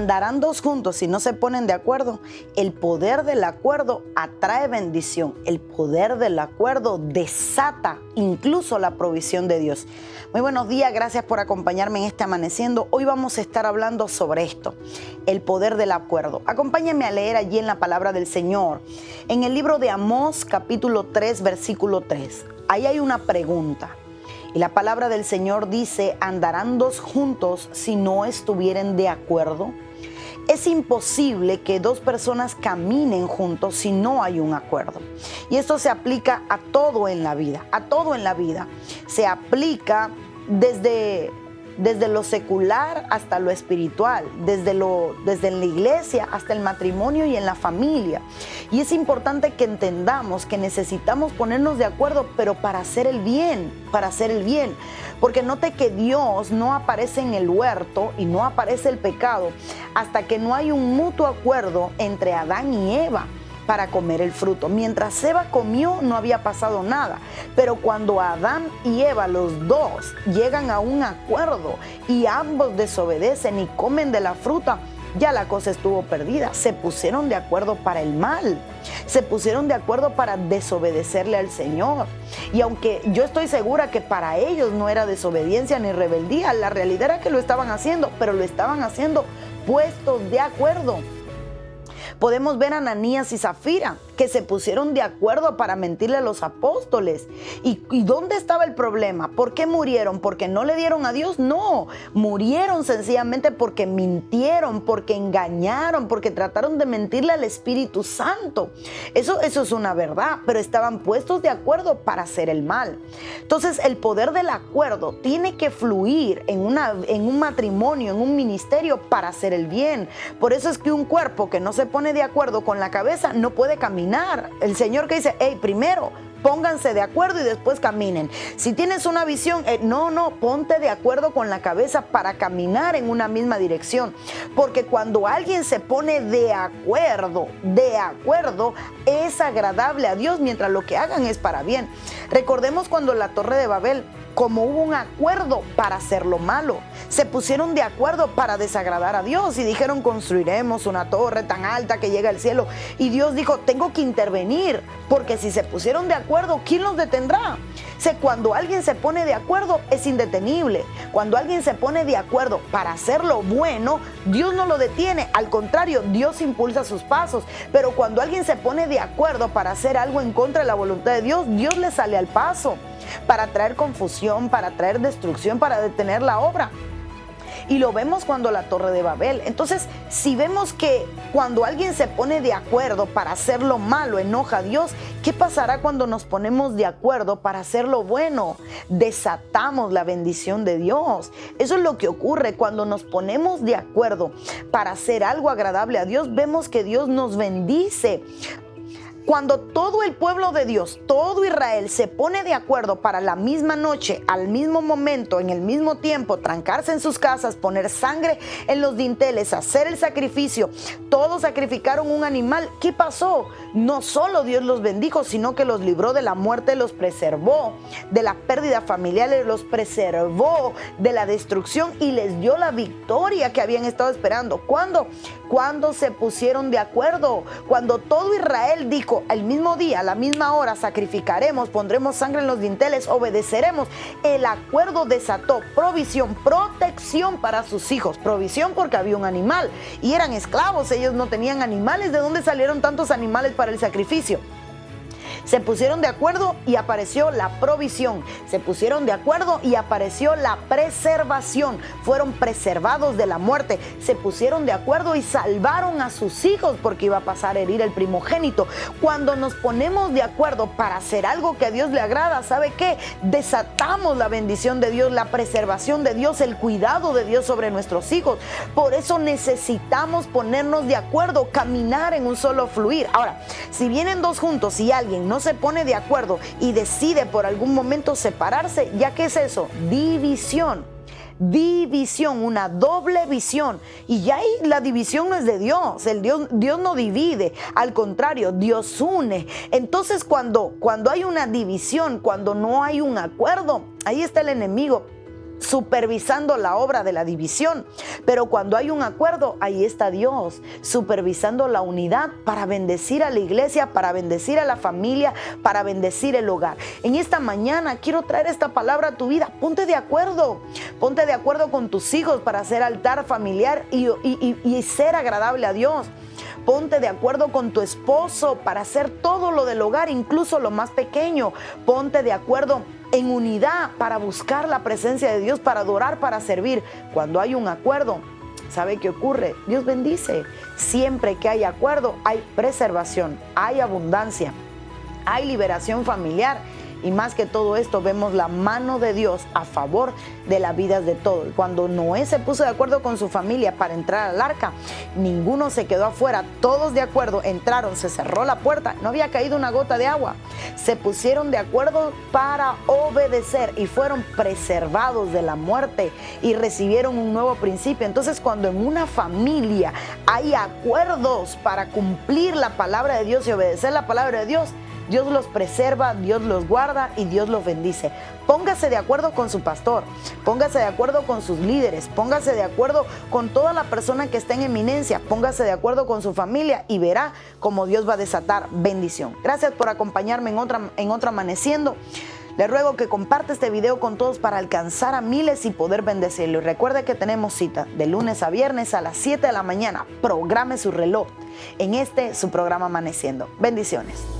andarán dos juntos si no se ponen de acuerdo. El poder del acuerdo atrae bendición. El poder del acuerdo desata incluso la provisión de Dios. Muy buenos días, gracias por acompañarme en este Amaneciendo. Hoy vamos a estar hablando sobre esto, el poder del acuerdo. Acompáñenme a leer allí en la palabra del Señor, en el libro de Amós, capítulo 3, versículo 3. Ahí hay una pregunta. Y la palabra del Señor dice, ¿andarán dos juntos si no estuvieren de acuerdo? Es imposible que dos personas caminen juntos si no hay un acuerdo. Y esto se aplica a todo en la vida, a todo en la vida. Se aplica desde lo secular hasta lo espiritual, desde la iglesia hasta el matrimonio y en la familia. Y es importante que entendamos que necesitamos ponernos de acuerdo, pero para hacer el bien, Porque note que Dios no aparece en el huerto y no aparece el pecado hasta que no hay un mutuo acuerdo entre Adán y Eva para comer el fruto. Mientras Eva comió no había pasado nada, pero cuando Adán y Eva, los dos, llegan a un acuerdo y ambos desobedecen y comen de la fruta, ya la cosa estuvo perdida. Se pusieron de acuerdo para el mal, se pusieron de acuerdo para desobedecerle al Señor. Y aunque yo estoy segura que para ellos no era desobediencia ni rebeldía, la realidad era que lo estaban haciendo, pero lo estaban haciendo puestos de acuerdo. Podemos ver a Ananías y Zafira, que se pusieron de acuerdo para mentirle a los apóstoles. ¿Y dónde estaba el problema? ¿Por qué murieron? ¿Porque no le dieron a Dios? No, murieron sencillamente porque mintieron, porque engañaron, porque trataron de mentirle al Espíritu Santo. Eso es una verdad, pero estaban puestos de acuerdo para hacer el mal. Entonces, el poder del acuerdo tiene que fluir en un matrimonio, en un ministerio, para hacer el bien. Por eso es que un cuerpo que no se pone de acuerdo con la cabeza no puede caminar. El Señor que dice, primero pónganse de acuerdo y después caminen. Si tienes una visión, ponte de acuerdo con la cabeza para caminar en una misma dirección. Porque cuando alguien se pone de acuerdo, es agradable a Dios mientras lo que hagan es para bien. Recordemos cuando la Torre de Babel, como hubo un acuerdo para hacer lo malo, se pusieron de acuerdo para desagradar a Dios y dijeron, construiremos una torre tan alta que llega al cielo. Y Dios dijo, tengo que intervenir, porque si se pusieron de acuerdo, ¿quién los detendrá? Cuando alguien se pone de acuerdo, es indetenible. Cuando alguien se pone de acuerdo para hacer lo bueno, Dios no lo detiene. Al contrario, Dios impulsa sus pasos. Pero cuando alguien se pone de acuerdo para hacer algo en contra de la voluntad de Dios, Dios le sale al paso para traer confusión, para traer destrucción, para detener la obra. Y lo vemos cuando la Torre de Babel. Entonces, si vemos que cuando alguien se pone de acuerdo para hacer lo malo, enoja a Dios, ¿qué pasará cuando nos ponemos de acuerdo para hacer lo bueno? Desatamos la bendición de Dios. Eso es lo que ocurre cuando nos ponemos de acuerdo para hacer algo agradable a Dios. Vemos que Dios nos bendice. Cuando todo el pueblo de Dios, todo Israel se pone de acuerdo para la misma noche, al mismo momento, en el mismo tiempo, trancarse en sus casas, poner sangre en los dinteles, hacer el sacrificio, todos sacrificaron un animal, ¿qué pasó? No solo Dios los bendijo, sino que los libró de la muerte, los preservó de la pérdida familiar, los preservó de la destrucción y les dio la victoria que habían estado esperando. ¿Cuándo? Cuando se pusieron de acuerdo, cuando todo Israel dijo, el mismo día, a la misma hora, sacrificaremos, pondremos sangre en los dinteles, obedeceremos. El acuerdo desató provisión, protección para sus hijos. Provisión porque había un animal y eran esclavos, ellos no tenían animales. ¿De dónde salieron tantos animales para el sacrificio? Se pusieron de acuerdo y apareció la provisión. Se pusieron de acuerdo y apareció la preservación. Fueron preservados de la muerte. Se pusieron de acuerdo y salvaron a sus hijos porque iba a pasar a herir el primogénito. Cuando nos ponemos de acuerdo para hacer algo que a Dios le agrada, ¿sabe qué? Desatamos la bendición de Dios, la preservación de Dios, el cuidado de Dios sobre nuestros hijos. Por eso necesitamos ponernos de acuerdo, caminar en un solo fluir. Ahora, si vienen dos juntos y alguien no se pone de acuerdo y decide por algún momento separarse, ¿ya qué es eso? División, una doble visión. Y ya ahí la división no es de Dios. Dios no divide, al contrario, Dios une. Entonces cuando hay una división, cuando no hay un acuerdo, ahí está el enemigo supervisando la obra de la división. Pero cuando hay un acuerdo, ahí está Dios supervisando la unidad para bendecir a la iglesia, para bendecir a la familia, para bendecir el hogar. En esta mañana quiero traer esta palabra a tu vida. Ponte de acuerdo con tus hijos para hacer altar familiar y ser agradable a Dios. Ponte de acuerdo con tu esposo para hacer todo lo del hogar, incluso lo más pequeño. Ponte de acuerdo en unidad para buscar la presencia de Dios, para adorar, para servir. Cuando hay un acuerdo, ¿sabe qué ocurre? Dios bendice. Siempre que hay acuerdo, hay preservación, hay abundancia, hay liberación familiar. Y más que todo esto, vemos la mano de Dios a favor de las vidas de todos. Cuando Noé se puso de acuerdo con su familia para entrar al arca, ninguno se quedó afuera, todos de acuerdo, entraron, se cerró la puerta, no había caído una gota de agua. Se pusieron de acuerdo para obedecer y fueron preservados de la muerte y recibieron un nuevo principio. Entonces, cuando en una familia hay acuerdos para cumplir la palabra de Dios y obedecer la palabra de Dios, Dios los preserva, Dios los guarda y Dios los bendice. Póngase de acuerdo con su pastor, póngase de acuerdo con sus líderes, póngase de acuerdo con toda la persona que está en eminencia, póngase de acuerdo con su familia y verá cómo Dios va a desatar bendición. Gracias por acompañarme en otro Amaneciendo. Le ruego que comparte este video con todos para alcanzar a miles y poder bendecirlo. Y recuerde que tenemos cita de lunes a viernes a las 7 de la mañana. Programe su reloj en su programa Amaneciendo. Bendiciones.